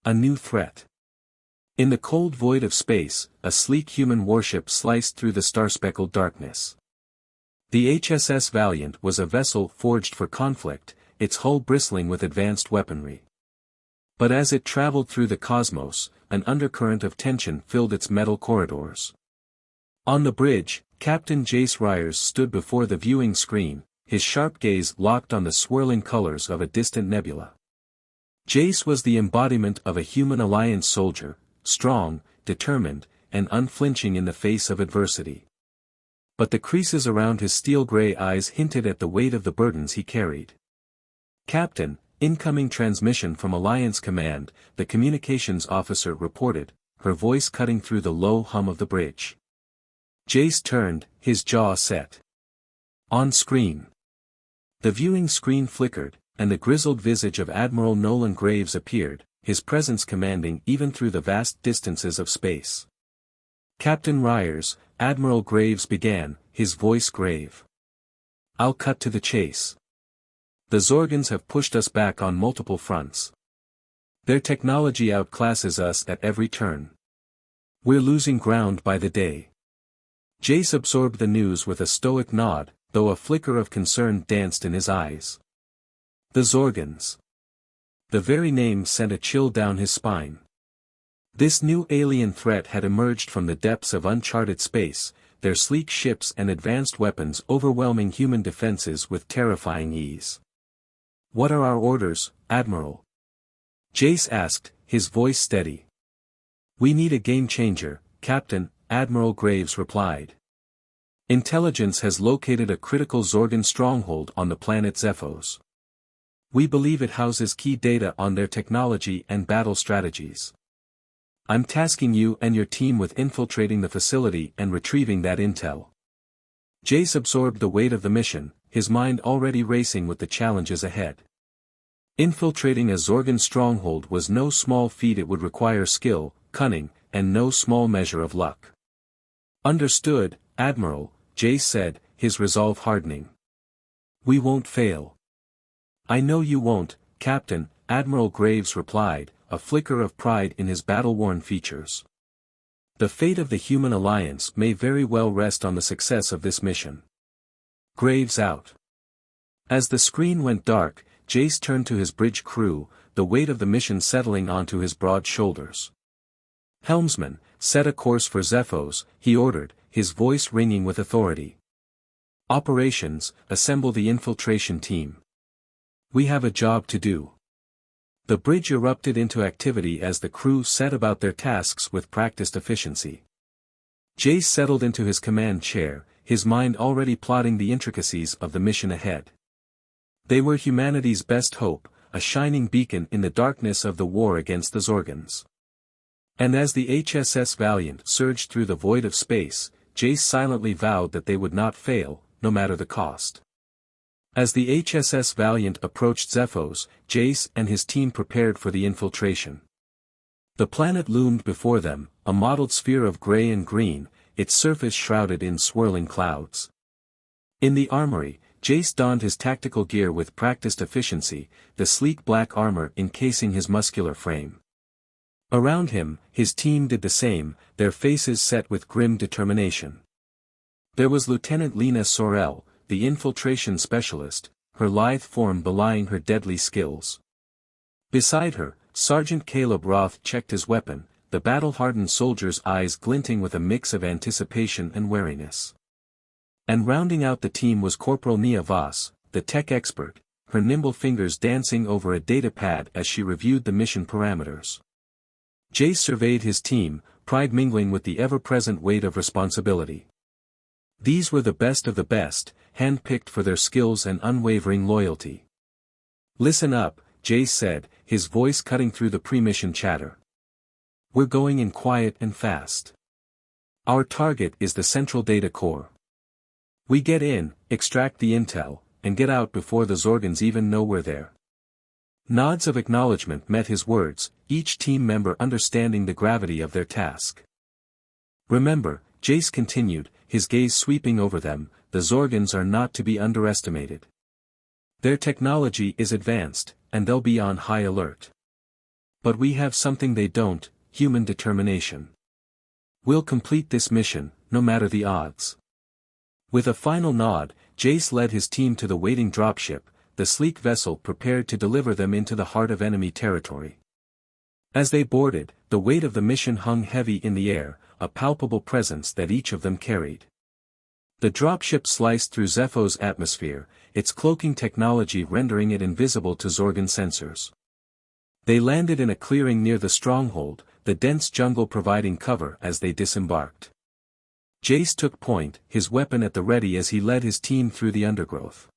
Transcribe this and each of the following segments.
A new threat. In the cold void of space, a sleek human warship sliced through the star-speckled darkness. The HSS Valiant was a vessel forged for conflict, its hull bristling with advanced weaponry. But as it traveled through the cosmos, an undercurrent of tension filled its metal corridors. On the bridge, Captain Jace Ryers stood before the viewing screen, his sharp gaze locked on the swirling colors of a distant nebula. Jace was the embodiment of a human alliance soldier, strong, determined, and unflinching in the face of adversity. But the creases around his steel-gray eyes hinted at the weight of the burdens he carried. "Captain, incoming transmission from Alliance Command," the communications officer reported, her voice cutting through the low hum of the bridge. Jace turned, his jaw set. On screen. The viewing screen flickered, and the grizzled visage of Admiral Nolan Graves appeared, his presence commanding even through the vast distances of space. "Captain Ryers," Admiral Graves began, his voice grave. "I'll cut to the chase. The Zorgans have pushed us back on multiple fronts. Their technology outclasses us at every turn. We're losing ground by the day." Jace absorbed the news with a stoic nod, though a flicker of concern danced in his eyes. The Zorgans. The very name sent a chill down his spine. This new alien threat had emerged from the depths of uncharted space, their sleek ships and advanced weapons overwhelming human defenses with terrifying ease. "What are our orders, Admiral?" Jace asked, his voice steady. "We need a game-changer, Captain," Admiral Graves replied. "Intelligence has located a critical Zorgan stronghold on the planet Zephos. We believe it houses key data on their technology and battle strategies. I'm tasking you and your team with infiltrating the facility and retrieving that intel." Jace absorbed the weight of the mission, his mind already racing with the challenges ahead. Infiltrating a Zorgan stronghold was no small feat. It would require skill, cunning, and no small measure of luck. "Understood, Admiral," Jace said, his resolve hardening. "We won't fail." "I know you won't, Captain," Admiral Graves replied, a flicker of pride in his battle-worn features. "The fate of the human alliance may very well rest on the success of this mission." Graves out. As the screen went dark, Jace turned to his bridge crew, the weight of the mission settling onto his broad shoulders. "Helmsman, set a course for Zephos," he ordered, his voice ringing with authority. "Operations, assemble the infiltration team. We have a job to do." The bridge erupted into activity as the crew set about their tasks with practiced efficiency. Jace settled into his command chair, his mind already plotting the intricacies of the mission ahead. They were humanity's best hope, a shining beacon in the darkness of the war against the Zorgans. And as the HSS Valiant surged through the void of space, Jace silently vowed that they would not fail, no matter the cost. As the HSS Valiant approached Zephos, Jace and his team prepared for the infiltration. The planet loomed before them, a mottled sphere of gray and green, its surface shrouded in swirling clouds. In the armory, Jace donned his tactical gear with practiced efficiency, the sleek black armor encasing his muscular frame. Around him, his team did the same, their faces set with grim determination. There was Lieutenant Lena Sorel, the infiltration specialist, her lithe form belying her deadly skills. Beside her, Sergeant Caleb Roth checked his weapon, the battle-hardened soldier's eyes glinting with a mix of anticipation and wariness. And rounding out the team was Corporal Nia Voss, the tech expert, her nimble fingers dancing over a data pad as she reviewed the mission parameters. Jace surveyed his team, pride mingling with the ever-present weight of responsibility. These were the best of the best, hand-picked for their skills and unwavering loyalty. "Listen up," Jace said, his voice cutting through the pre-mission chatter. "We're going in quiet and fast. Our target is the central data core. We get in, extract the intel, and get out before the Zorgans even know we're there." Nods of acknowledgement met his words, each team member understanding the gravity of their task. "Remember," Jace continued, his gaze sweeping over them, "the Zorgans are not to be underestimated. Their technology is advanced, and they'll be on high alert. But we have something they don't, human determination. We'll complete this mission, no matter the odds. With a final nod, Jace led his team to the waiting dropship, the sleek vessel prepared to deliver them into the heart of enemy territory. As they boarded, the weight of the mission hung heavy in the air, a palpable presence that each of them carried. The dropship sliced through Zepho's atmosphere, its cloaking technology rendering it invisible to Zorgan sensors. They landed in a clearing near the stronghold, the dense jungle providing cover as they disembarked. Jace took point, his weapon at the ready as he led his team through the undergrowth.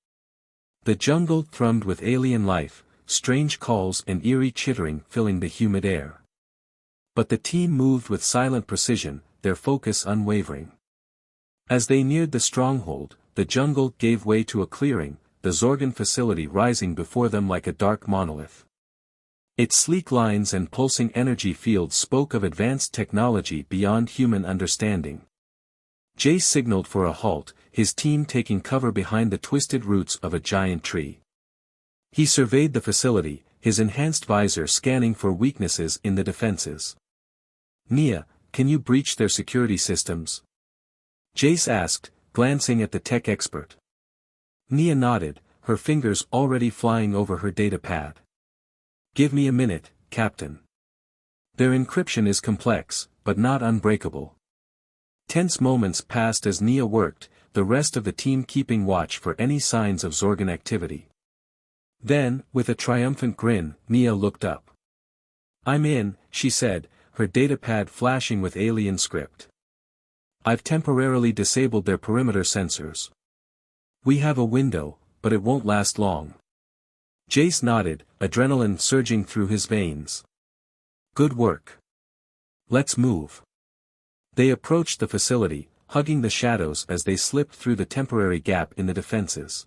The jungle thrummed with alien life, strange calls and eerie chittering filling the humid air. But the team moved with silent precision, their focus unwavering. As they neared the stronghold, the jungle gave way to a clearing, the Zorgan facility rising before them like a dark monolith. Its sleek lines and pulsing energy fields spoke of advanced technology beyond human understanding. Jace signaled for a halt, his team taking cover behind the twisted roots of a giant tree. He surveyed the facility, his enhanced visor scanning for weaknesses in the defenses. "Nia, can you breach their security systems?" Jace asked, glancing at the tech expert. Nia nodded, her fingers already flying over her datapad. "Give me a minute, Captain. Their encryption is complex, but not unbreakable." Tense moments passed as Nia worked, the rest of the team keeping watch for any signs of Zorgan activity. Then, with a triumphant grin, Nia looked up. "I'm in," she said, her datapad flashing with alien script. "I've temporarily disabled their perimeter sensors. We have a window, but it won't last long." Jace nodded, adrenaline surging through his veins. "Good work. Let's move." They approached the facility, hugging the shadows as they slipped through the temporary gap in the defenses.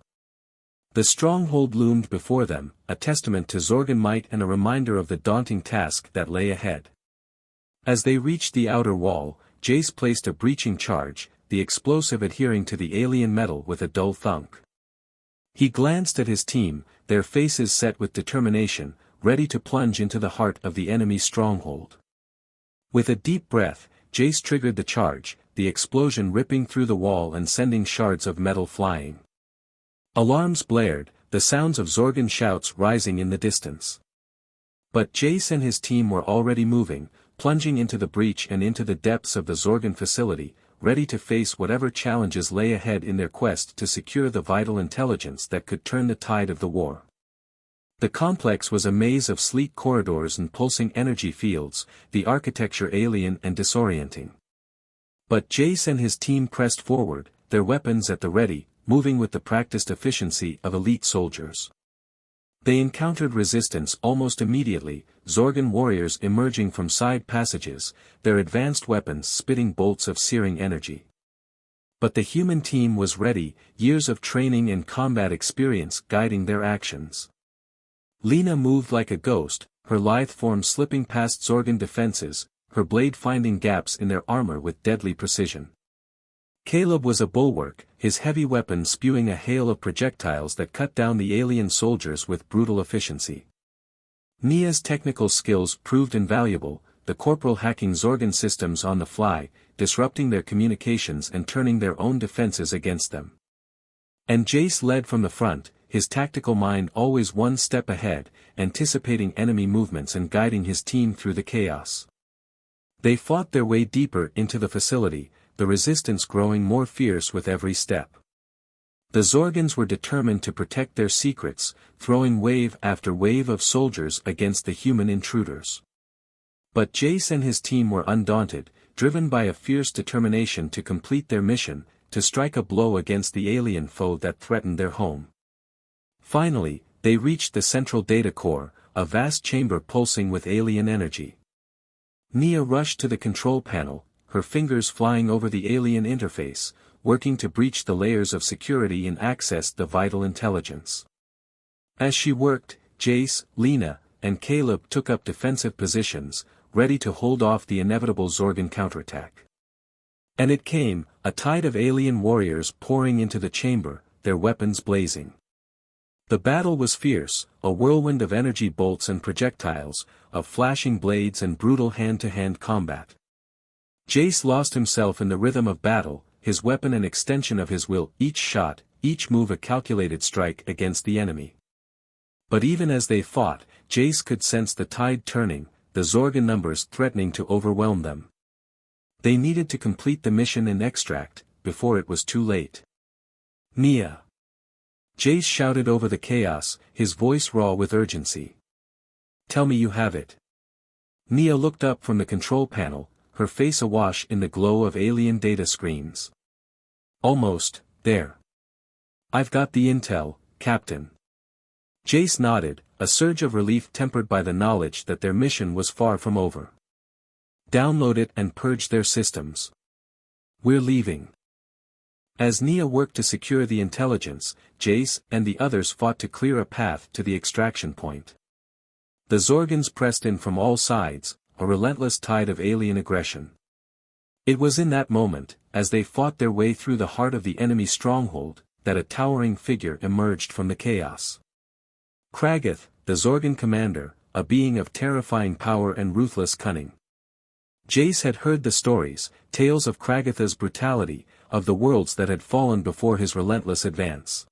The stronghold loomed before them, a testament to Zorgan might and a reminder of the daunting task that lay ahead. As they reached the outer wall, Jace placed a breaching charge, the explosive adhering to the alien metal with a dull thunk. He glanced at his team, their faces set with determination, ready to plunge into the heart of the enemy stronghold. With a deep breath, Jace triggered the charge, the explosion ripping through the wall and sending shards of metal flying. Alarms blared, the sounds of Zorgan shouts rising in the distance. But Jace and his team were already moving, plunging into the breach and into the depths of the Zorgan facility, ready to face whatever challenges lay ahead in their quest to secure the vital intelligence that could turn the tide of the war. The complex was a maze of sleek corridors and pulsing energy fields, the architecture alien and disorienting. But Jace and his team pressed forward, their weapons at the ready, moving with the practiced efficiency of elite soldiers. They encountered resistance almost immediately, Zorgan warriors emerging from side passages, their advanced weapons spitting bolts of searing energy. But the human team was ready, years of training and combat experience guiding their actions. Lena moved like a ghost, her lithe form slipping past Zorgan defenses, her blade finding gaps in their armor with deadly precision. Caleb was a bulwark, his heavy weapon spewing a hail of projectiles that cut down the alien soldiers with brutal efficiency. Nia's technical skills proved invaluable, the corporal hacking Zorgan systems on the fly, disrupting their communications and turning their own defenses against them. And Jace led from the front, his tactical mind always one step ahead, anticipating enemy movements and guiding his team through the chaos. They fought their way deeper into the facility, the resistance growing more fierce with every step. The Zorgans were determined to protect their secrets, throwing wave after wave of soldiers against the human intruders. But Jace and his team were undaunted, driven by a fierce determination to complete their mission, to strike a blow against the alien foe that threatened their home. Finally, they reached the central data core, a vast chamber pulsing with alien energy. Nia rushed to the control panel, her fingers flying over the alien interface, working to breach the layers of security and access the vital intelligence. As she worked, Jace, Lena, and Caleb took up defensive positions, ready to hold off the inevitable Zorgan counterattack. And it came, a tide of alien warriors pouring into the chamber, their weapons blazing. The battle was fierce, a whirlwind of energy bolts and projectiles, of flashing blades and brutal hand-to-hand combat. Jace lost himself in the rhythm of battle, his weapon an extension of his will, each shot, each move a calculated strike against the enemy. But even as they fought, Jace could sense the tide turning, the Zorgon numbers threatening to overwhelm them. They needed to complete the mission in extract, before it was too late. Nia! Jace shouted over the chaos, his voice raw with urgency. Tell me you have it. Nia looked up from the control panel, her face awash in the glow of alien data screens. Almost, there. I've got the intel, Captain. Jace nodded, a surge of relief tempered by the knowledge that their mission was far from over. Download it and purge their systems. We're leaving. As Nia worked to secure the intelligence, Jace and the others fought to clear a path to the extraction point. The Zorgons pressed in from all sides, a relentless tide of alien aggression. It was in that moment, as they fought their way through the heart of the enemy stronghold, that a towering figure emerged from the chaos. Kragath, the Zorgon commander, a being of terrifying power and ruthless cunning. Jace had heard the stories, tales of Kragath's brutality, of the worlds that had fallen before his relentless advance.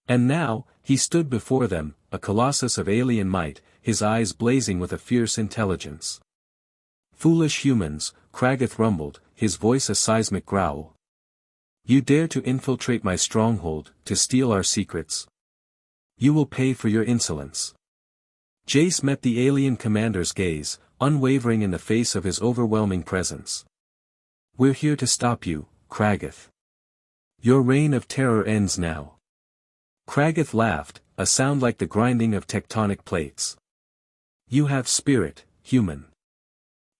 And now, he stood before them, a colossus of alien might, his eyes blazing with a fierce intelligence. Foolish humans, Kragath rumbled, his voice a seismic growl. You dare to infiltrate my stronghold, to steal our secrets? You will pay for your insolence. Jace met the alien commander's gaze, unwavering in the face of his overwhelming presence. We're here to stop you, Kragath. Your reign of terror ends now. Kragath laughed, a sound like the grinding of tectonic plates. You have spirit, human.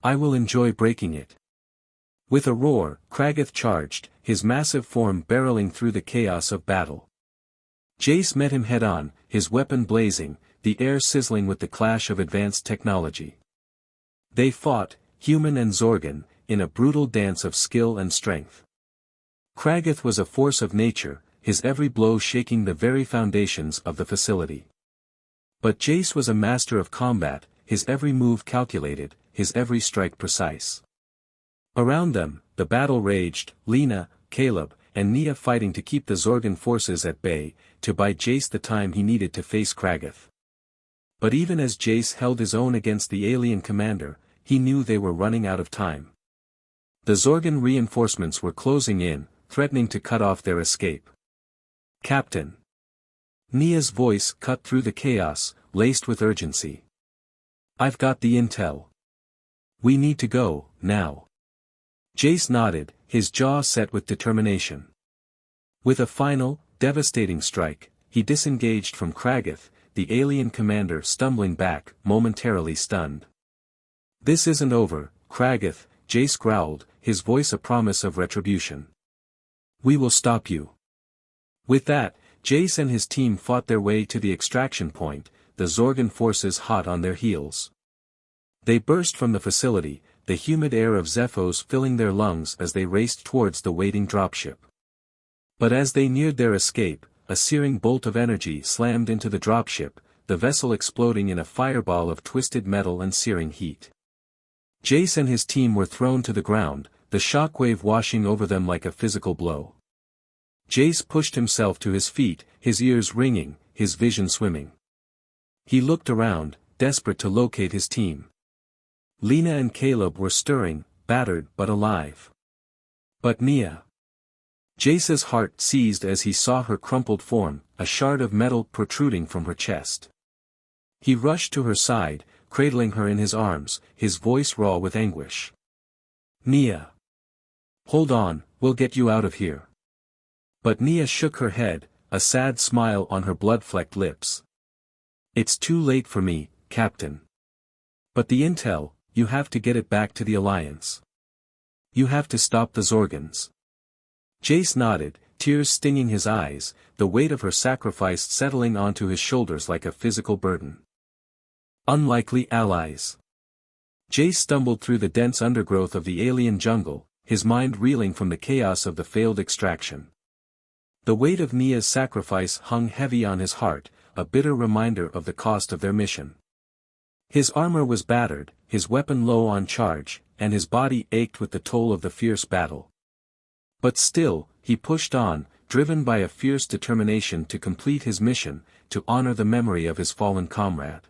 I will enjoy breaking it. With a roar, Kragath charged, his massive form barreling through the chaos of battle. Jace met him head-on, his weapon blazing, the air sizzling with the clash of advanced technology. They fought, human and Zorgon, in a brutal dance of skill and strength. Kragath was a force of nature, his every blow shaking the very foundations of the facility. But Jace was a master of combat, his every move calculated, his every strike precise. Around them, the battle raged, Lena, Caleb, and Nia fighting to keep the Zorgon forces at bay, to buy Jace the time he needed to face Kragath. But even as Jace held his own against the alien commander, he knew they were running out of time. The Zorgon reinforcements were closing in, threatening to cut off their escape. Captain. Nia's voice cut through the chaos, laced with urgency. I've got the intel. We need to go, now. Jace nodded, his jaw set with determination. With a final, devastating strike, he disengaged from Kragath, the alien commander stumbling back, momentarily stunned. This isn't over, Kragath, Jace growled, his voice a promise of retribution. We will stop you. With that, Jace and his team fought their way to the extraction point, the Zorgon forces hot on their heels. They burst from the facility, the humid air of Zephos filling their lungs as they raced towards the waiting dropship. But as they neared their escape, a searing bolt of energy slammed into the dropship, the vessel exploding in a fireball of twisted metal and searing heat. Jace and his team were thrown to the ground, the shockwave washing over them like a physical blow. Jace pushed himself to his feet, his ears ringing, his vision swimming. He looked around, desperate to locate his team. Lena and Caleb were stirring, battered but alive. But Nia. Jace's heart seized as he saw her crumpled form, a shard of metal protruding from her chest. He rushed to her side, cradling her in his arms, his voice raw with anguish. Nia. Hold on, we'll get you out of here. But Nia shook her head, a sad smile on her blood-flecked lips. It's too late for me, Captain. But the intel, you have to get it back to the Alliance. You have to stop the Zorgons. Jace nodded, tears stinging his eyes, the weight of her sacrifice settling onto his shoulders like a physical burden. Unlikely allies. Jace stumbled through the dense undergrowth of the alien jungle, his mind reeling from the chaos of the failed extraction. The weight of Nia's sacrifice hung heavy on his heart, a bitter reminder of the cost of their mission. His armor was battered, his weapon low on charge, and his body ached with the toll of the fierce battle. But still, he pushed on, driven by a fierce determination to complete his mission, to honor the memory of his fallen comrade.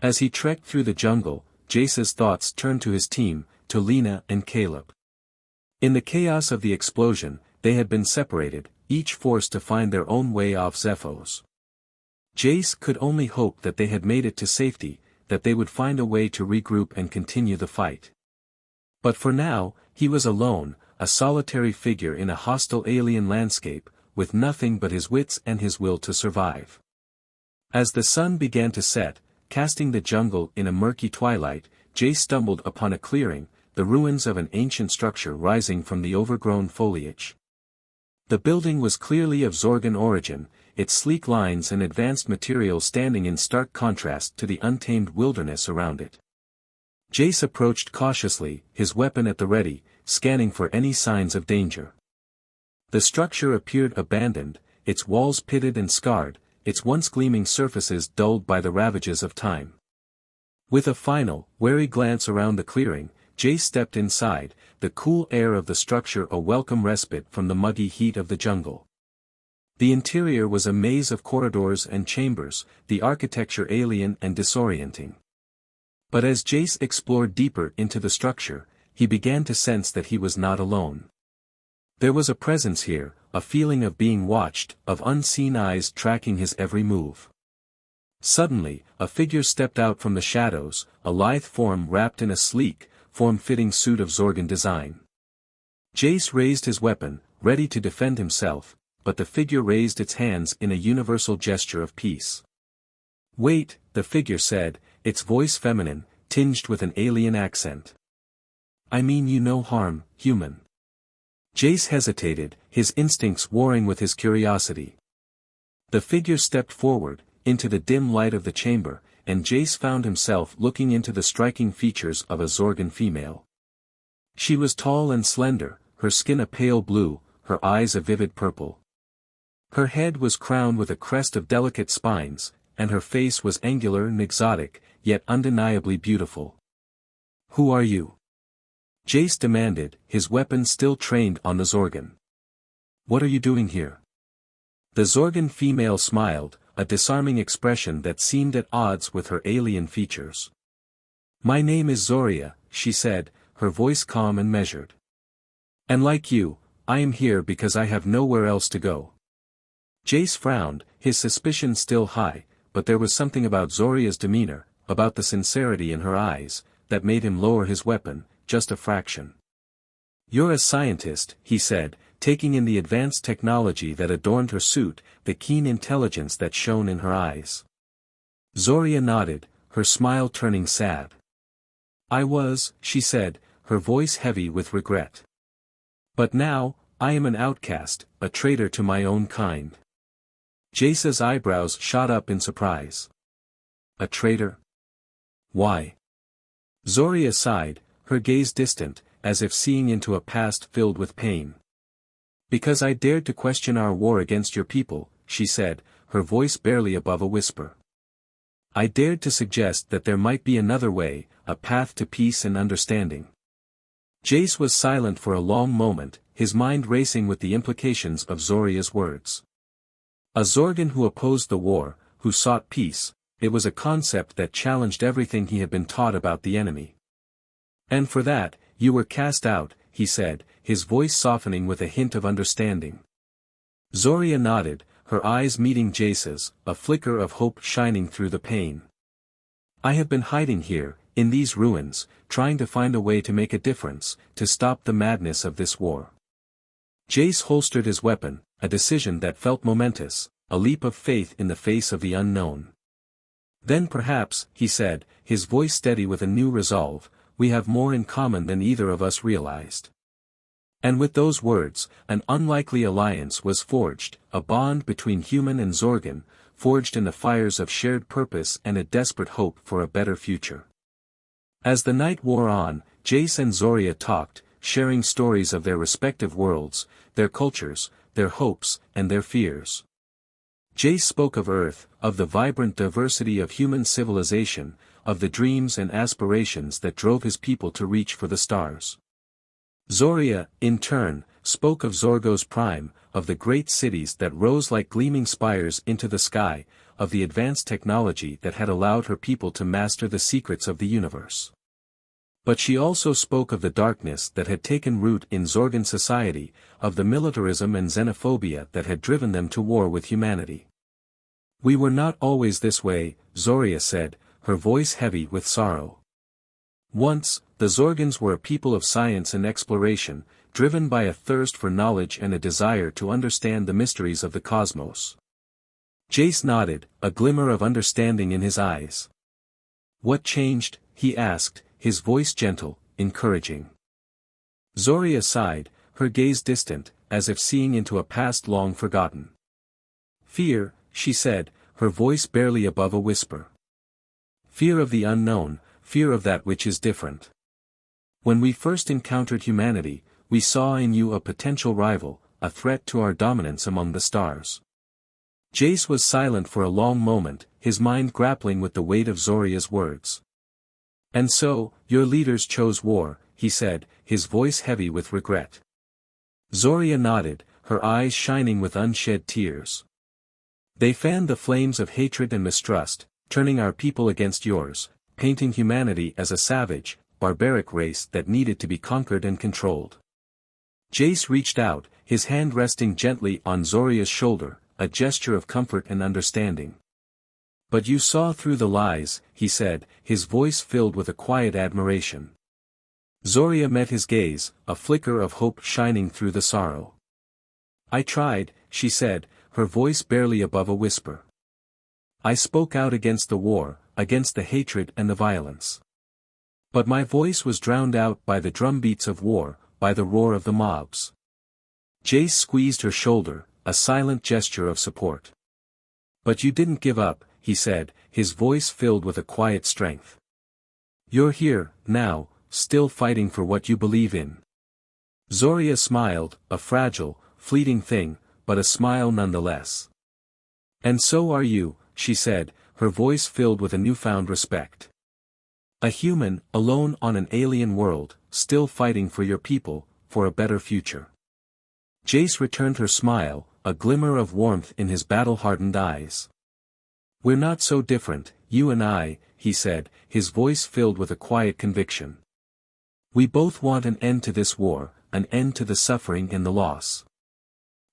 As he trekked through the jungle, Jace's thoughts turned to his team, to Lena and Caleb. In the chaos of the explosion, they had been separated, each forced to find their own way off Zephos. Jace could only hope that they had made it to safety, that they would find a way to regroup and continue the fight. But for now, he was alone, a solitary figure in a hostile alien landscape, with nothing but his wits and his will to survive. As the sun began to set, casting the jungle in a murky twilight, Jace stumbled upon a clearing, the ruins of an ancient structure rising from the overgrown foliage. The building was clearly of Zorgan origin, its sleek lines and advanced materials standing in stark contrast to the untamed wilderness around it. Jace approached cautiously, his weapon at the ready, scanning for any signs of danger. The structure appeared abandoned, its walls pitted and scarred, its once gleaming surfaces dulled by the ravages of time. With a final, wary glance around the clearing, Jace stepped inside, the cool air of the structure a welcome respite from the muggy heat of the jungle. The interior was a maze of corridors and chambers, the architecture alien and disorienting. But as Jace explored deeper into the structure, he began to sense that he was not alone. There was a presence here, a feeling of being watched, of unseen eyes tracking his every move. Suddenly, a figure stepped out from the shadows, a lithe form wrapped in a sleek, form-fitting suit of Zorgan design. Jace raised his weapon, ready to defend himself, but the figure raised its hands in a universal gesture of peace. "Wait," the figure said, its voice feminine, tinged with an alien accent. "I mean you no harm, human." Jace hesitated, his instincts warring with his curiosity. The figure stepped forward, into the dim light of the chamber, and Jace found himself looking into the striking features of a Zorgan female. She was tall and slender, her skin a pale blue, her eyes a vivid purple. Her head was crowned with a crest of delicate spines, and her face was angular and exotic, yet undeniably beautiful. "Who are you?" Jace demanded, his weapon still trained on the Zorgan. "What are you doing here?" The Zorgan female smiled, a disarming expression that seemed at odds with her alien features. "My name is Zoria," she said, her voice calm and measured. "And like you, I am here because I have nowhere else to go." Jace frowned, his suspicion still high, but there was something about Zoria's demeanor, about the sincerity in her eyes, that made him lower his weapon, just a fraction. "You're a scientist," he said, taking in the advanced technology that adorned her suit, the keen intelligence that shone in her eyes. Zoria nodded, her smile turning sad. "I was," she said, her voice heavy with regret. "But now, I am an outcast, a traitor to my own kind." Jace's eyebrows shot up in surprise. "A traitor? Why?" Zoria sighed, her gaze distant, as if seeing into a past filled with pain. "Because I dared to question our war against your people," she said, her voice barely above a whisper. "I dared to suggest that there might be another way, a path to peace and understanding." Jace was silent for a long moment, his mind racing with the implications of Zoria's words. A Zorgan who opposed the war, who sought peace, it was a concept that challenged everything he had been taught about the enemy. "And for that, you were cast out," he said, his voice softening with a hint of understanding. Zoria nodded, her eyes meeting Jace's, a flicker of hope shining through the pain. "I have been hiding here, in these ruins, trying to find a way to make a difference, to stop the madness of this war." Jace holstered his weapon, a decision that felt momentous, a leap of faith in the face of the unknown. "Then perhaps," he said, his voice steady with a new resolve, "we have more in common than either of us realized." And with those words, an unlikely alliance was forged, a bond between human and Zorgan, forged in the fires of shared purpose and a desperate hope for a better future. As the night wore on, Jace and Zoria talked, sharing stories of their respective worlds, their cultures, their hopes, and their fears. Jace spoke of Earth, of the vibrant diversity of human civilization, of the dreams and aspirations that drove his people to reach for the stars. Zoria, in turn, spoke of Zorgo's prime, of the great cities that rose like gleaming spires into the sky, of the advanced technology that had allowed her people to master the secrets of the universe. But she also spoke of the darkness that had taken root in Zorgan society, of the militarism and xenophobia that had driven them to war with humanity. "We were not always this way," Zoria said, her voice heavy with sorrow. "Once, the Zorgans were a people of science and exploration, driven by a thirst for knowledge and a desire to understand the mysteries of the cosmos." Jace nodded, a glimmer of understanding in his eyes. "What changed?" he asked, his voice gentle, encouraging. Zoria sighed, her gaze distant, as if seeing into a past long forgotten. "Fear," she said, her voice barely above a whisper. "Fear of the unknown, fear of that which is different. When we first encountered humanity, we saw in you a potential rival, a threat to our dominance among the stars." Jace was silent for a long moment, his mind grappling with the weight of Zoria's words. "And so, your leaders chose war," he said, his voice heavy with regret. Zoria nodded, her eyes shining with unshed tears. "They fanned the flames of hatred and mistrust, turning our people against yours, painting humanity as a savage, barbaric race that needed to be conquered and controlled." Jace reached out, his hand resting gently on Zoria's shoulder, a gesture of comfort and understanding. "But you saw through the lies," he said, his voice filled with a quiet admiration. Zoria met his gaze, a flicker of hope shining through the sorrow. "I tried," she said, her voice barely above a whisper. "I spoke out against the war, against the hatred and the violence. But my voice was drowned out by the drumbeats of war, by the roar of the mobs." Jace squeezed her shoulder, a silent gesture of support. "But you didn't give up," he said, his voice filled with a quiet strength. "You're here, now, still fighting for what you believe in." Zoria smiled, a fragile, fleeting thing, but a smile nonetheless. "And so are you," she said, her voice filled with a newfound respect. "A human, alone on an alien world, still fighting for your people, for a better future." Jace returned her smile, a glimmer of warmth in his battle-hardened eyes. "We're not so different, you and I," he said, his voice filled with a quiet conviction. "We both want an end to this war, an end to the suffering and the loss."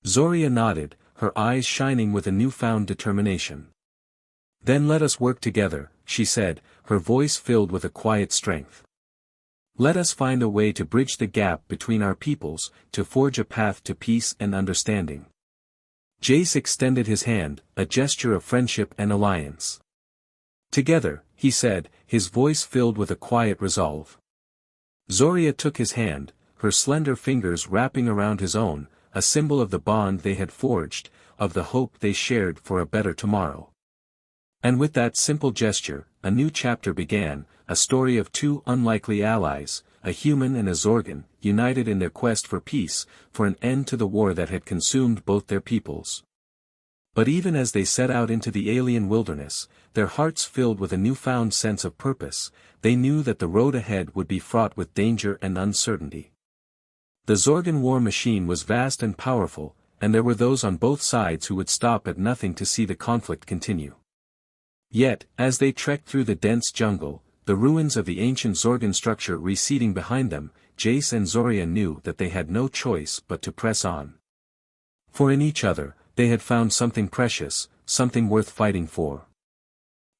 Zoria nodded, her eyes shining with a newfound determination. "Then let us work together," she said, her voice filled with a quiet strength. "Let us find a way to bridge the gap between our peoples, to forge a path to peace and understanding." Jace extended his hand, a gesture of friendship and alliance. "Together," he said, his voice filled with a quiet resolve. Zoria took his hand, her slender fingers wrapping around his own, a symbol of the bond they had forged, of the hope they shared for a better tomorrow. And with that simple gesture, a new chapter began, a story of two unlikely allies, a human and a Zorgan, united in their quest for peace, for an end to the war that had consumed both their peoples. But even as they set out into the alien wilderness, their hearts filled with a newfound sense of purpose, they knew that the road ahead would be fraught with danger and uncertainty. The Zorgan war machine was vast and powerful, and there were those on both sides who would stop at nothing to see the conflict continue. Yet, as they trekked through the dense jungle, the ruins of the ancient Zorgan structure receding behind them, Jace and Zoria knew that they had no choice but to press on. For in each other, they had found something precious, something worth fighting for.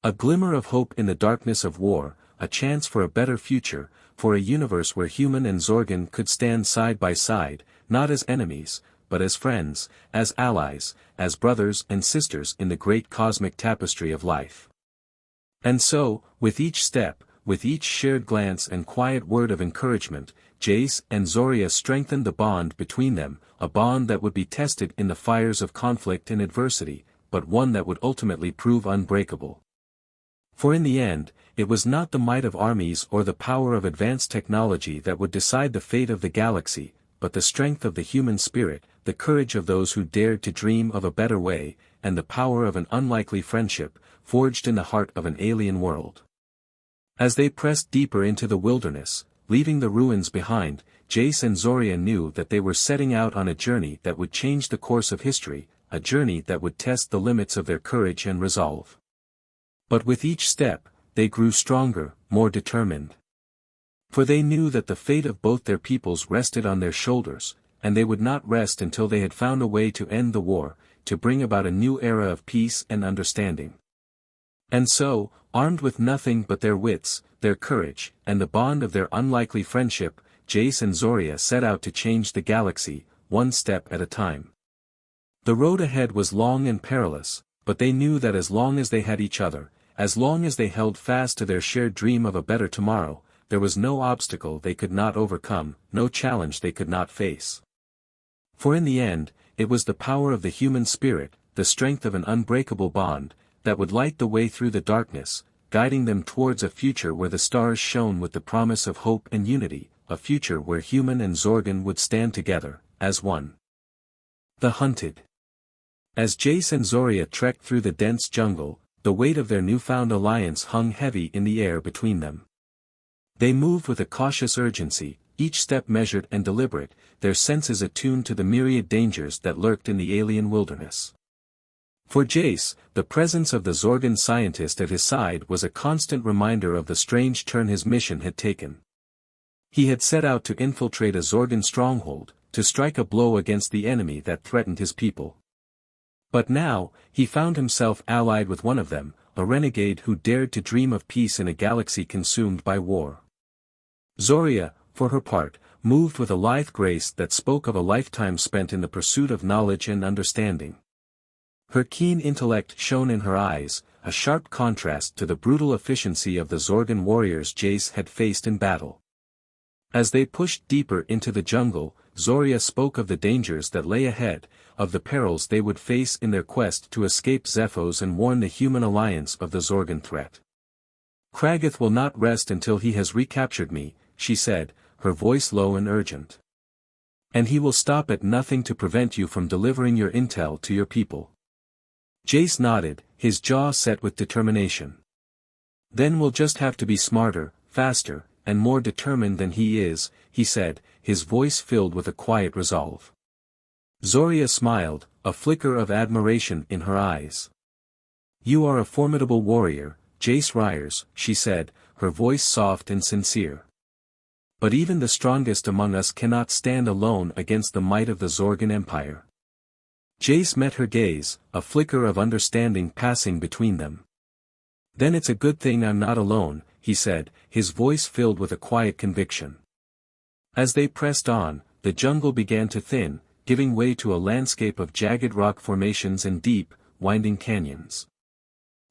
A glimmer of hope in the darkness of war, a chance for a better future, for a universe where human and Zorgan could stand side by side, not as enemies, but as friends, as allies, as brothers and sisters in the great cosmic tapestry of life. And so, with each step, with each shared glance and quiet word of encouragement, Jace and Zoria strengthened the bond between them, a bond that would be tested in the fires of conflict and adversity, but one that would ultimately prove unbreakable. For in the end, it was not the might of armies or the power of advanced technology that would decide the fate of the galaxy, but the strength of the human spirit, the courage of those who dared to dream of a better way, and the power of an unlikely friendship, forged in the heart of an alien world. As they pressed deeper into the wilderness, leaving the ruins behind, Jace and Zoria knew that they were setting out on a journey that would change the course of history, a journey that would test the limits of their courage and resolve. But with each step, they grew stronger, more determined. For they knew that the fate of both their peoples rested on their shoulders, and they would not rest until they had found a way to end the war, to bring about a new era of peace and understanding. And so, armed with nothing but their wits, their courage, and the bond of their unlikely friendship, Jace and Zoria set out to change the galaxy, one step at a time. The road ahead was long and perilous, but they knew that as long as they had each other, as long as they held fast to their shared dream of a better tomorrow, there was no obstacle they could not overcome, no challenge they could not face. For in the end, it was the power of the human spirit, the strength of an unbreakable bond, that would light the way through the darkness, guiding them towards a future where the stars shone with the promise of hope and unity, a future where human and Zorgan would stand together, as one. The Hunted. As Jace and Zoria trekked through the dense jungle, the weight of their newfound alliance hung heavy in the air between them. They moved with a cautious urgency, each step measured and deliberate, their senses attuned to the myriad dangers that lurked in the alien wilderness. For Jace, the presence of the Zorgan scientist at his side was a constant reminder of the strange turn his mission had taken. He had set out to infiltrate a Zorgan stronghold, to strike a blow against the enemy that threatened his people. But now, he found himself allied with one of them, a renegade who dared to dream of peace in a galaxy consumed by war. Zoria, for her part, moved with a lithe grace that spoke of a lifetime spent in the pursuit of knowledge and understanding. Her keen intellect shone in her eyes, a sharp contrast to the brutal efficiency of the Zorgan warriors Jace had faced in battle. As they pushed deeper into the jungle, Zoria spoke of the dangers that lay ahead, of the perils they would face in their quest to escape Zephos and warn the human alliance of the Zorgan threat. "Kragath will not rest until he has recaptured me," she said, her voice low and urgent. "And he will stop at nothing to prevent you from delivering your intel to your people." Jace nodded, his jaw set with determination. "Then we'll just have to be smarter, faster, and more determined than he is," he said, his voice filled with a quiet resolve. Zoria smiled, a flicker of admiration in her eyes. "You are a formidable warrior, Jace Ryers," she said, her voice soft and sincere. "But even the strongest among us cannot stand alone against the might of the Zorgan Empire." Jace met her gaze, a flicker of understanding passing between them. "Then it's a good thing I'm not alone," he said, his voice filled with a quiet conviction. As they pressed on, the jungle began to thin, giving way to a landscape of jagged rock formations and deep, winding canyons.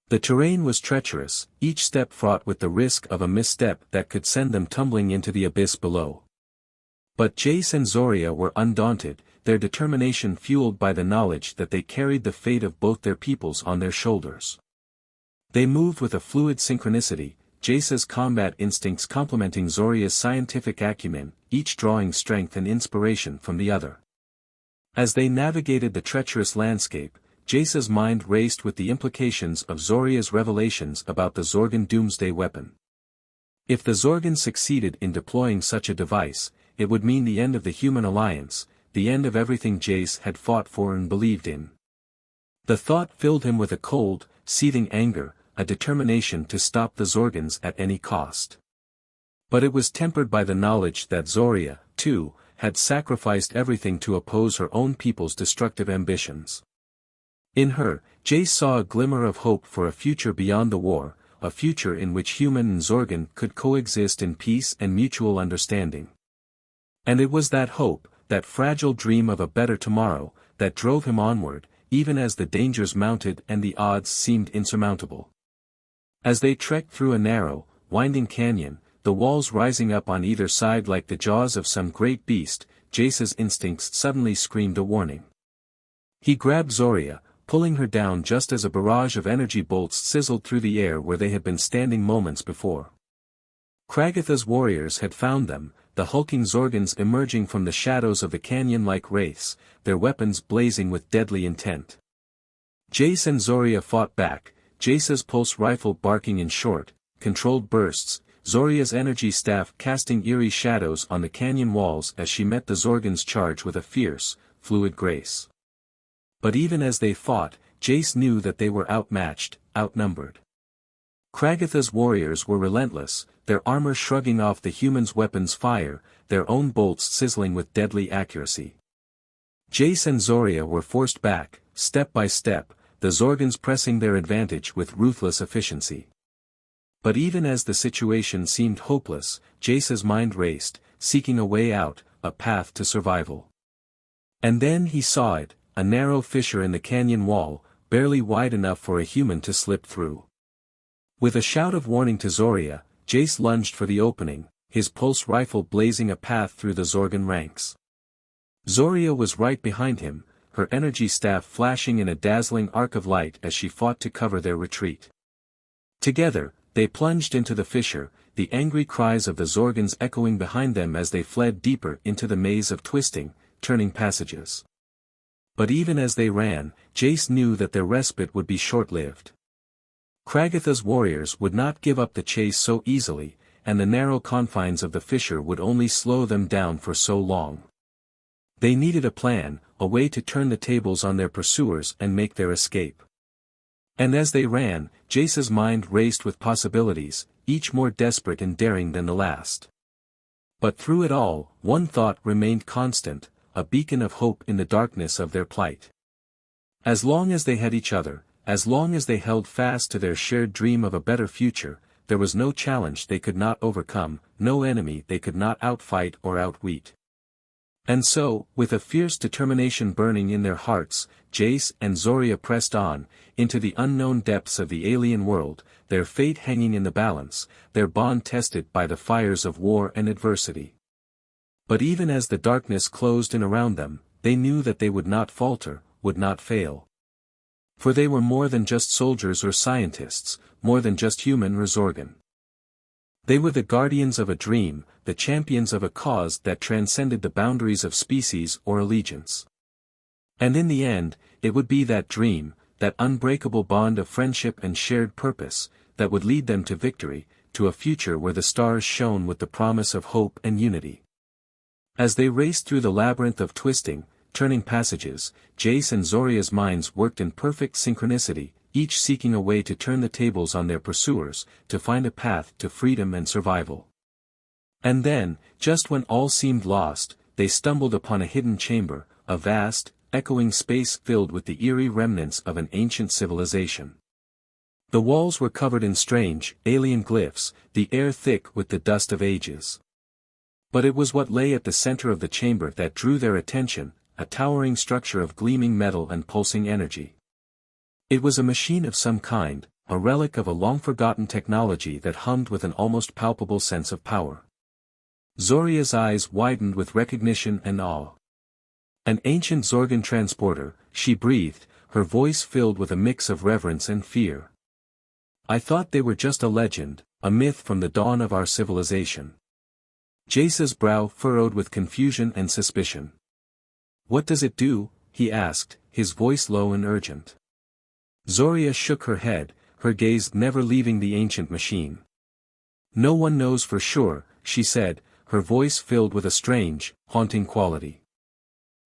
The terrain was treacherous, each step fraught with the risk of a misstep that could send them tumbling into the abyss below. But Jace and Zoria were undaunted, their determination fueled by the knowledge that they carried the fate of both their peoples on their shoulders. They moved with a fluid synchronicity, Jace's combat instincts complementing Zoria's scientific acumen, each drawing strength and inspiration from the other. As they navigated the treacherous landscape, Jace's mind raced with the implications of Zoria's revelations about the Zorgan doomsday weapon. If the Zorgan succeeded in deploying such a device, it would mean the end of the human alliance, the end of everything Jace had fought for and believed in. The thought filled him with a cold, seething anger, a determination to stop the Zorgans at any cost. But it was tempered by the knowledge that Zoria, too, had sacrificed everything to oppose her own people's destructive ambitions. In her, Jace saw a glimmer of hope for a future beyond the war, a future in which human and Zorgan could coexist in peace and mutual understanding. And it was that hope, that fragile dream of a better tomorrow, that drove him onward, even as the dangers mounted and the odds seemed insurmountable. As they trekked through a narrow, winding canyon, the walls rising up on either side like the jaws of some great beast, Jace's instincts suddenly screamed a warning. He grabbed Zoria, pulling her down just as a barrage of energy bolts sizzled through the air where they had been standing moments before. Kragatha's warriors had found them, the hulking Zorgons emerging from the shadows of the canyon like wraiths, their weapons blazing with deadly intent. Jace and Zoria fought back, Jace's pulse rifle barking in short, controlled bursts, Zoria's energy staff casting eerie shadows on the canyon walls as she met the Zorgons' charge with a fierce, fluid grace. But even as they fought, Jace knew that they were outmatched, outnumbered. Kragatha's warriors were relentless, their armor shrugging off the humans' weapons' fire, their own bolts sizzling with deadly accuracy. Jace and Zoria were forced back, step by step, the Zorgons pressing their advantage with ruthless efficiency. But even as the situation seemed hopeless, Jace's mind raced, seeking a way out, a path to survival. And then he saw it, a narrow fissure in the canyon wall, barely wide enough for a human to slip through. With a shout of warning to Zoria, Jace lunged for the opening, his pulse rifle blazing a path through the Zorgon ranks. Zoria was right behind him, her energy staff flashing in a dazzling arc of light as she fought to cover their retreat. Together, they plunged into the fissure, the angry cries of the Zorgons echoing behind them as they fled deeper into the maze of twisting, turning passages. But even as they ran, Jace knew that their respite would be short-lived. Kragatha's warriors would not give up the chase so easily, and the narrow confines of the fissure would only slow them down for so long. They needed a plan, a way to turn the tables on their pursuers and make their escape. And as they ran, Jace's mind raced with possibilities, each more desperate and daring than the last. But through it all, one thought remained constant, a beacon of hope in the darkness of their plight. As long as they had each other, as long as they held fast to their shared dream of a better future, there was no challenge they could not overcome, no enemy they could not outfight or outwit. And so, with a fierce determination burning in their hearts, Jace and Zoria pressed on, into the unknown depths of the alien world, their fate hanging in the balance, their bond tested by the fires of war and adversity. But even as the darkness closed in around them, they knew that they would not falter, would not fail. For they were more than just soldiers or scientists, more than just human or Zorgon. They were the guardians of a dream, the champions of a cause that transcended the boundaries of species or allegiance. And in the end, it would be that dream, that unbreakable bond of friendship and shared purpose, that would lead them to victory, to a future where the stars shone with the promise of hope and unity. As they raced through the labyrinth of twisting, turning passages, Jace and Zoria's minds worked in perfect synchronicity, each seeking a way to turn the tables on their pursuers, to find a path to freedom and survival. And then, just when all seemed lost, they stumbled upon a hidden chamber, a vast, echoing space filled with the eerie remnants of an ancient civilization. The walls were covered in strange, alien glyphs, the air thick with the dust of ages. But it was what lay at the center of the chamber that drew their attention, a towering structure of gleaming metal and pulsing energy. It was a machine of some kind, a relic of a long-forgotten technology that hummed with an almost palpable sense of power. Zoria's eyes widened with recognition and awe. An ancient Zorgon transporter, she breathed, her voice filled with a mix of reverence and fear. I thought they were just a legend, a myth from the dawn of our civilization. Jace's brow furrowed with confusion and suspicion. What does it do? He asked, his voice low and urgent. Zoria shook her head, her gaze never leaving the ancient machine. No one knows for sure, she said, her voice filled with a strange, haunting quality.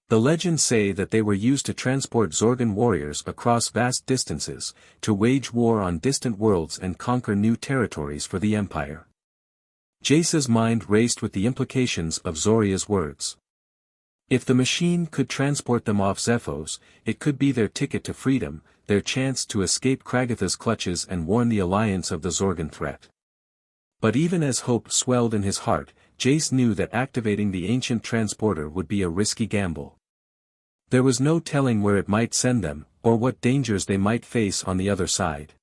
The legends say that they were used to transport Zorgon warriors across vast distances, to wage war on distant worlds and conquer new territories for the Empire. Jace's mind raced with the implications of Zoria's words. If the machine could transport them off Zephos, it could be their ticket to freedom, their chance to escape Kragatha's clutches and warn the alliance of the Zorgon threat. But even as hope swelled in his heart, Jace knew that activating the ancient transporter would be a risky gamble. There was no telling where it might send them, or what dangers they might face on the other side.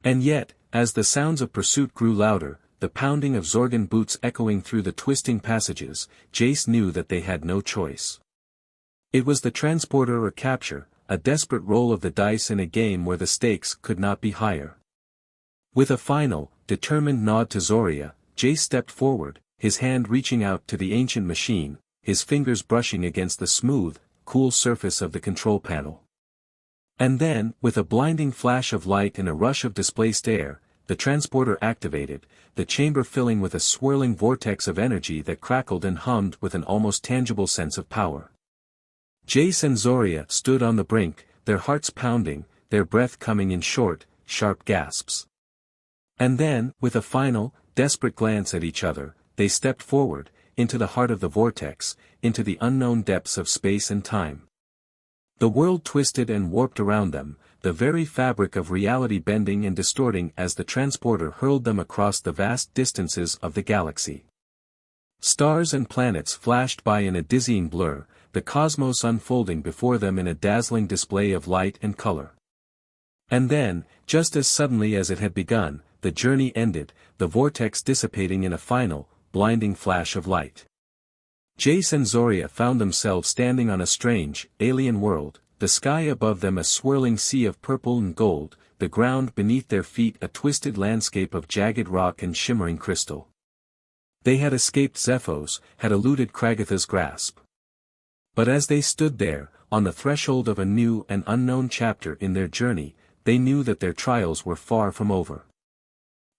And yet, as the sounds of pursuit grew louder, the pounding of Zorgon boots echoing through the twisting passages, Jace knew that they had no choice. It was the transporter or capture, a desperate roll of the dice in a game where the stakes could not be higher. With a final, determined nod to Zoria, Jace stepped forward, his hand reaching out to the ancient machine, his fingers brushing against the smooth, cool surface of the control panel. And then, with a blinding flash of light and a rush of displaced air, the transporter activated, the chamber filling with a swirling vortex of energy that crackled and hummed with an almost tangible sense of power. Jace and Zoria stood on the brink, their hearts pounding, their breath coming in short, sharp gasps. And then, with a final, desperate glance at each other, they stepped forward, into the heart of the vortex, into the unknown depths of space and time. The world twisted and warped around them, the very fabric of reality bending and distorting as the transporter hurled them across the vast distances of the galaxy. Stars and planets flashed by in a dizzying blur, the cosmos unfolding before them in a dazzling display of light and color. And then, just as suddenly as it had begun, the journey ended, the vortex dissipating in a final, blinding flash of light. Jace and Zoria found themselves standing on a strange, alien world, the sky above them a swirling sea of purple and gold, the ground beneath their feet a twisted landscape of jagged rock and shimmering crystal. They had escaped Zephos, had eluded Kragatha's grasp. But as they stood there, on the threshold of a new and unknown chapter in their journey, they knew that their trials were far from over.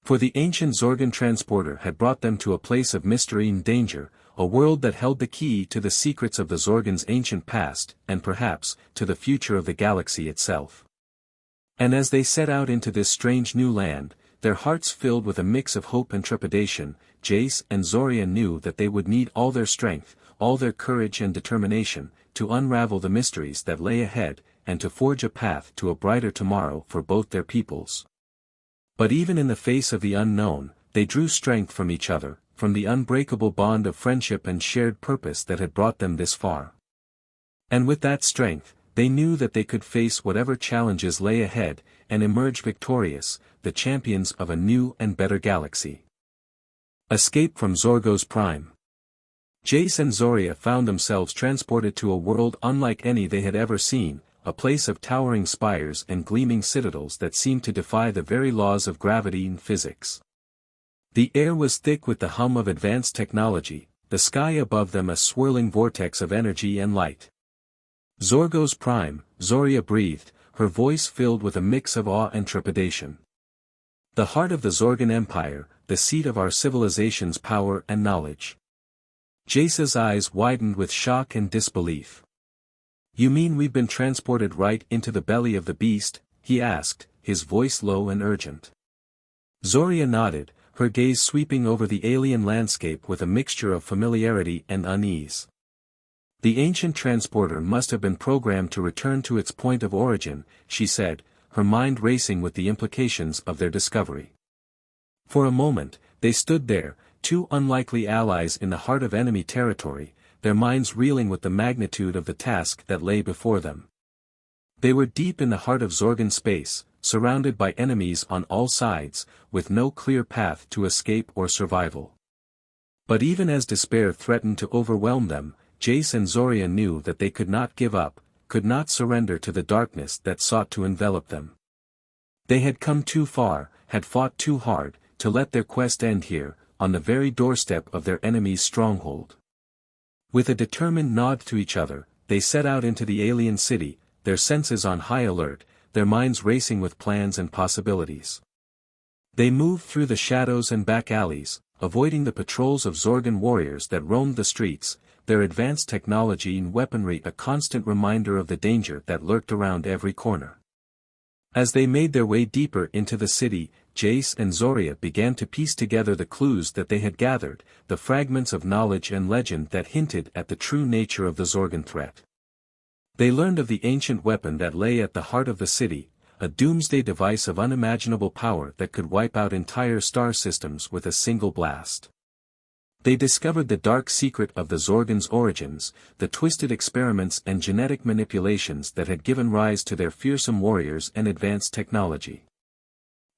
For the ancient Zorgan transporter had brought them to a place of mystery and danger, a world that held the key to the secrets of the Zorgan's ancient past, and perhaps, to the future of the galaxy itself. And as they set out into this strange new land, their hearts filled with a mix of hope and trepidation, Jace and Zoria knew that they would need all their strength, all their courage and determination, to unravel the mysteries that lay ahead, and to forge a path to a brighter tomorrow for both their peoples. But even in the face of the unknown, they drew strength from each other, from the unbreakable bond of friendship and shared purpose that had brought them this far. And with that strength, they knew that they could face whatever challenges lay ahead, and emerge victorious, the champions of a new and better galaxy. Escape from Zorgo's Prime. Jace and Zoria found themselves transported to a world unlike any they had ever seen, a place of towering spires and gleaming citadels that seemed to defy the very laws of gravity and physics. The air was thick with the hum of advanced technology, the sky above them a swirling vortex of energy and light. Zorgo's Prime, Zoria breathed, her voice filled with a mix of awe and trepidation. The heart of the Zorgan Empire, the seat of our civilization's power and knowledge. Jace's eyes widened with shock and disbelief. "You mean we've been transported right into the belly of the beast?" he asked, his voice low and urgent. Zoria nodded, her gaze sweeping over the alien landscape with a mixture of familiarity and unease. "The ancient transporter must have been programmed to return to its point of origin," she said, her mind racing with the implications of their discovery. For a moment, they stood there, two unlikely allies in the heart of enemy territory, their minds reeling with the magnitude of the task that lay before them. They were deep in the heart of Zorgan space, surrounded by enemies on all sides, with no clear path to escape or survival. But even as despair threatened to overwhelm them, Jace and Zoria knew that they could not give up, could not surrender to the darkness that sought to envelop them. They had come too far, had fought too hard, to let their quest end here, on the very doorstep of their enemy's stronghold. With a determined nod to each other, they set out into the alien city, their senses on high alert, their minds racing with plans and possibilities. They moved through the shadows and back alleys, avoiding the patrols of Zorgan warriors that roamed the streets, their advanced technology and weaponry a constant reminder of the danger that lurked around every corner. As they made their way deeper into the city, Jace and Zoria began to piece together the clues that they had gathered, the fragments of knowledge and legend that hinted at the true nature of the Zorgan threat. They learned of the ancient weapon that lay at the heart of the city, a doomsday device of unimaginable power that could wipe out entire star systems with a single blast. They discovered the dark secret of the Zorgan's origins, the twisted experiments and genetic manipulations that had given rise to their fearsome warriors and advanced technology.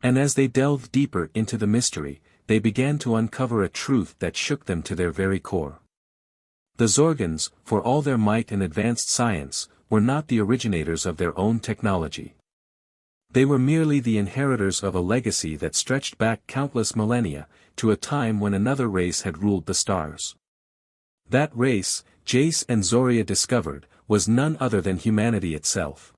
And as they delved deeper into the mystery, they began to uncover a truth that shook them to their very core. The Zorgans, for all their might and advanced science, were not the originators of their own technology. They were merely the inheritors of a legacy that stretched back countless millennia, to a time when another race had ruled the stars. That race, Jace and Zoria discovered, was none other than humanity itself.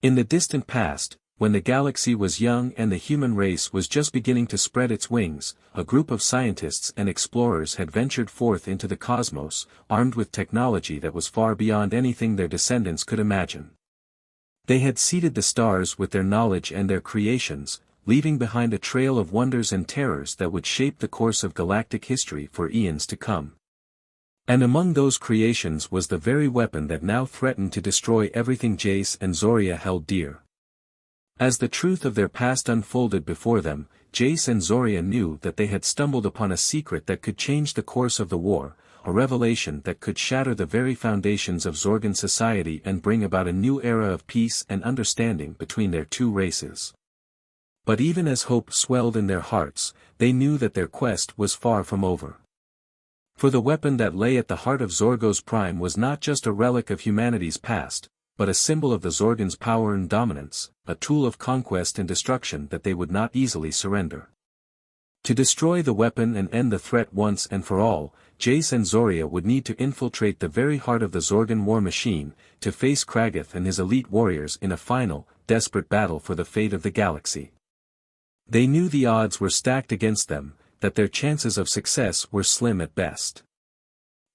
In the distant past, when the galaxy was young and the human race was just beginning to spread its wings, a group of scientists and explorers had ventured forth into the cosmos, armed with technology that was far beyond anything their descendants could imagine. They had seeded the stars with their knowledge and their creations, leaving behind a trail of wonders and terrors that would shape the course of galactic history for eons to come. And among those creations was the very weapon that now threatened to destroy everything Jace and Zoria held dear. As the truth of their past unfolded before them, Jace and Zoria knew that they had stumbled upon a secret that could change the course of the war, a revelation that could shatter the very foundations of Zorgan society and bring about a new era of peace and understanding between their two races. But even as hope swelled in their hearts, they knew that their quest was far from over. For the weapon that lay at the heart of Zorgo's prime was not just a relic of humanity's past, but a symbol of the Zorgans' power and dominance, a tool of conquest and destruction that they would not easily surrender. To destroy the weapon and end the threat once and for all, Jace and Zoria would need to infiltrate the very heart of the Zorgan war machine, to face Kragath and his elite warriors in a final, desperate battle for the fate of the galaxy. They knew the odds were stacked against them, that their chances of success were slim at best.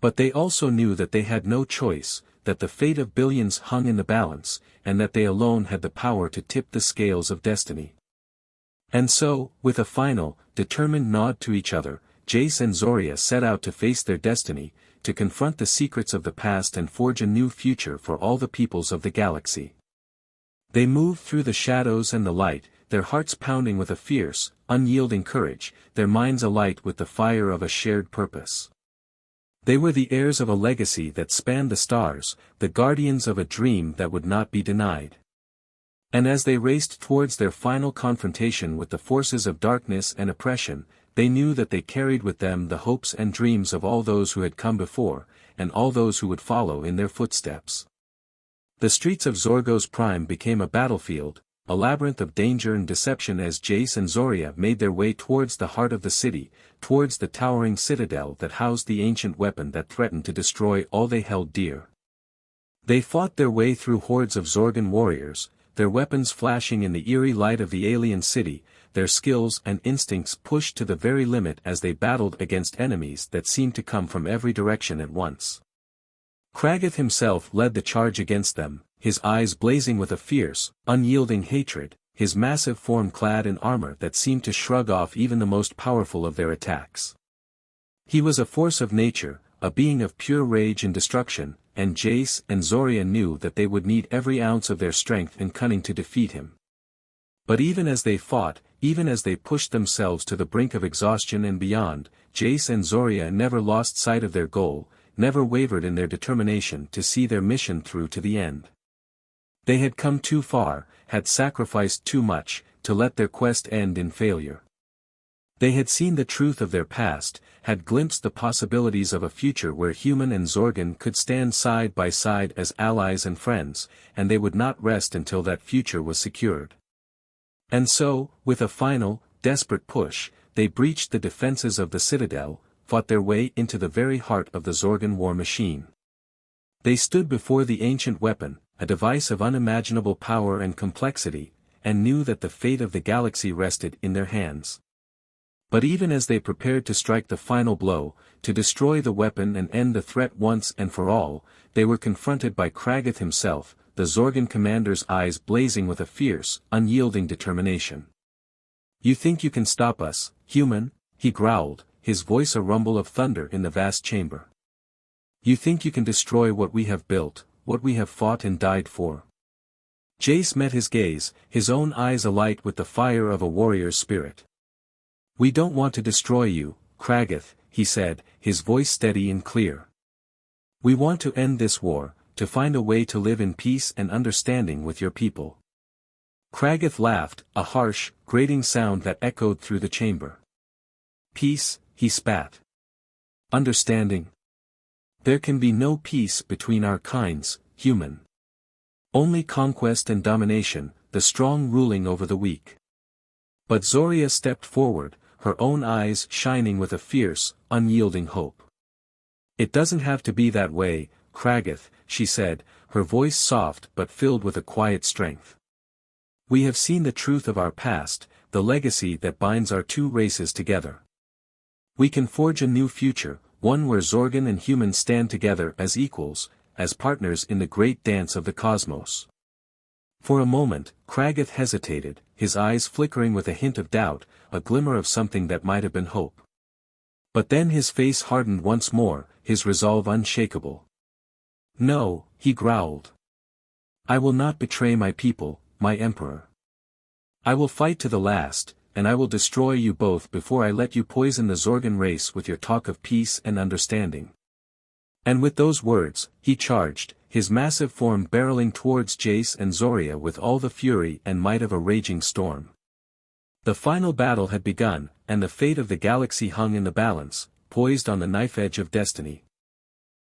But they also knew that they had no choice, that the fate of billions hung in the balance, and that they alone had the power to tip the scales of destiny. And so, with a final, determined nod to each other, Jace and Zoria set out to face their destiny, to confront the secrets of the past and forge a new future for all the peoples of the galaxy. They moved through the shadows and the light, their hearts pounding with a fierce, unyielding courage, their minds alight with the fire of a shared purpose. They were the heirs of a legacy that spanned the stars, the guardians of a dream that would not be denied. And as they raced towards their final confrontation with the forces of darkness and oppression, they knew that they carried with them the hopes and dreams of all those who had come before, and all those who would follow in their footsteps. The streets of Zorgo's prime became a battlefield, a labyrinth of danger and deception as Jace and Zoria made their way towards the heart of the city, towards the towering citadel that housed the ancient weapon that threatened to destroy all they held dear. They fought their way through hordes of Zorgan warriors, their weapons flashing in the eerie light of the alien city, their skills and instincts pushed to the very limit as they battled against enemies that seemed to come from every direction at once. Kragath himself led the charge against them, his eyes blazing with a fierce, unyielding hatred, his massive form clad in armor that seemed to shrug off even the most powerful of their attacks. He was a force of nature, a being of pure rage and destruction, and Jace and Zoria knew that they would need every ounce of their strength and cunning to defeat him. But even as they fought, even as they pushed themselves to the brink of exhaustion and beyond, Jace and Zoria never lost sight of their goal, never wavered in their determination to see their mission through to the end. They had come too far, had sacrificed too much, to let their quest end in failure. They had seen the truth of their past, had glimpsed the possibilities of a future where human and Zorgan could stand side by side as allies and friends, and they would not rest until that future was secured. And so, with a final, desperate push, they breached the defenses of the citadel, fought their way into the very heart of the Zorgan war machine. They stood before the ancient weapon, a device of unimaginable power and complexity, and knew that the fate of the galaxy rested in their hands. But even as they prepared to strike the final blow, to destroy the weapon and end the threat once and for all, they were confronted by Kragath himself, the Zorgan commander's eyes blazing with a fierce, unyielding determination. "You think you can stop us, human?" he growled, his voice a rumble of thunder in the vast chamber. "You think you can destroy what we have built, what we have fought and died for?" Jace met his gaze, his own eyes alight with the fire of a warrior's spirit. "We don't want to destroy you, Kragath," he said, his voice steady and clear. "We want to end this war, to find a way to live in peace and understanding with your people." Kragath laughed, a harsh, grating sound that echoed through the chamber. "Peace," he spat. "Understanding? There can be no peace between our kinds, human. Only conquest and domination, the strong ruling over the weak. But Zoria stepped forward, her own eyes shining with a fierce, unyielding hope. "It doesn't have to be that way, Kragath," she said, her voice soft but filled with a quiet strength. "We have seen the truth of our past, the legacy that binds our two races together. We can forge a new future, one where Zorgan and humans stand together as equals, as partners in the great dance of the cosmos." For a moment, Kragath hesitated, his eyes flickering with a hint of doubt, a glimmer of something that might have been hope. But then his face hardened once more, his resolve unshakable. "No," he growled. "I will not betray my people, my emperor. I will fight to the last, and I will destroy you both before I let you poison the Zorgan race with your talk of peace and understanding." And with those words, he charged, his massive form barreling towards Jace and Zoria with all the fury and might of a raging storm. The final battle had begun, and the fate of the galaxy hung in the balance, poised on the knife edge of destiny.